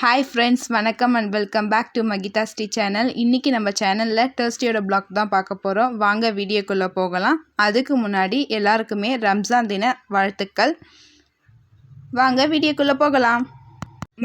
Hi friends, வணக்கம் and welcome back to மகிதாஸ் tea channel. இன்றைக்கி நம்ம சேனலில் தேர்ஸ்டேயோட பிளாக் தான் பார்க்க போகிறோம். வாங்க வீடியோக்குள்ளே போகலாம். அதுக்கு முன்னாடி எல்லாருக்குமே ரம்ஜான் தின வாழ்த்துக்கள். வாங்க வீடியோக்குள்ளே போகலாம்.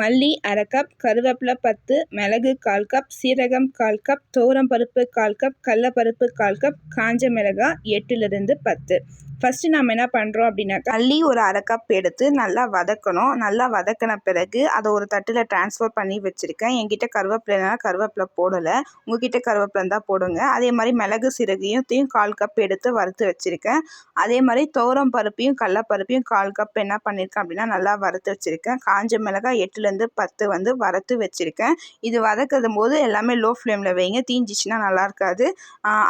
மல்லி அரை கப், கருவேப்பிலை 10, மிளகு 1/4 கப், சீரகம் 1/4 கப், துவரம் பருப்பு 1/4 கப், கடலப்பருப்பு 1/4 கப், காஞ்ச மிளகாய் 8லிருந்து 10. ஃபஸ்ட்டு நம்ம என்ன பண்ணுறோம் அப்படின்னாக்கா, மல்லி ஒரு அரை கப் எடுத்து நல்லா வதக்கணும். நல்லா வதக்கின பிறகு அதை ஒரு தட்டில் ட்ரான்ஸ்ஃபர் பண்ணி வச்சுருக்கேன். என்கிட்ட கருவேப்பிலைனா கருவேப்பிலை போடலை, உங்ககிட்ட கருவேப்பிலை இருந்தால் போடுங்க. அதே மாதிரி மிளகு சீரகையும் 1/4 கப் எடுத்து வறுத்து வச்சுருக்கேன். அதே மாதிரி துவரம் பருப்பையும் கடலப்பருப்பையும் 1/4 கப் என்ன பண்ணியிருக்கேன் அப்படின்னா நல்லா வறுத்து வச்சுருக்கேன். காஞ்ச மிளகாய் 8லேருந்து 10 வறுத்து வச்சுருக்கேன். இது வதக்கும் போது எல்லாமே லோ ஃப்ளேமில் வைங்க, தீஞ்சிச்சின்னா நல்லா இருக்காது.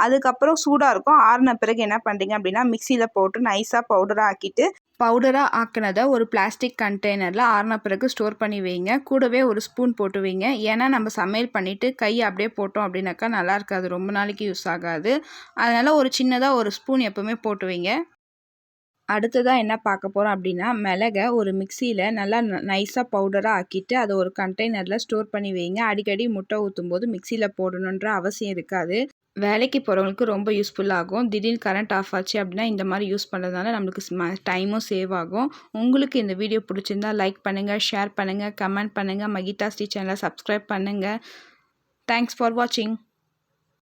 அதுக்கப்புறம் சூடாக இருக்கும். ஆறின பிறகு என்ன பண்ணுறீங்க அப்படின்னா மிக்சியில் போட்டு நைஸாக பவுடராக ஆக்கினதை ஒரு பிளாஸ்டிக் கண்டெய்னரில் ஆறின பிறகு ஸ்டோர் பண்ணி வைங்க. கூடவே ஒரு ஸ்பூன் போட்டு வைங்க. ஏன்னா நம்ம சமையல் பண்ணிவிட்டு கையை அப்படியே போட்டோம் அப்படின்னாக்கா நல்லா இருக்காது, ரொம்ப நாளைக்கு யூஸ் ஆகாது. அதனால் ஒரு சின்னதாக ஒரு ஸ்பூன் எப்போவுமே போட்டு வைங்க. அடுத்ததாக என்ன பார்க்க போகிறோம் அப்படின்னா, மிளகை ஒரு மிக்சியில் நல்லா நைஸாக பவுடராக ஆக்கிட்டு அதை ஒரு கண்டெய்னரில் ஸ்டோர் பண்ணி வைங்க. அடிக்கடி முட்டை ஊற்றும் போது மிக்சியில் போடணுன்ற அவசியம் இருக்காது. வேலைக்கு போகிறவங்களுக்கு ரொம்ப யூஸ்ஃபுல்லாகும். திடீர்னு கரண்ட் ஆஃப் ஆச்சு அப்படின்னா இந்த மாதிரி யூஸ் பண்ணுறதுனால நம்மளுக்கு டைமும் சேவ் ஆகும். உங்களுக்கு இந்த வீடியோ பிடிச்சிருந்தா லைக் பண்ணுங்கள், ஷேர் பண்ணுங்கள், கமெண்ட் பண்ணுங்கள். மகிதாஸ் டீ சேனலை சப்ஸ்கிரைப் பண்ணுங்கள். தேங்க்ஸ் ஃபார் வாட்சிங்.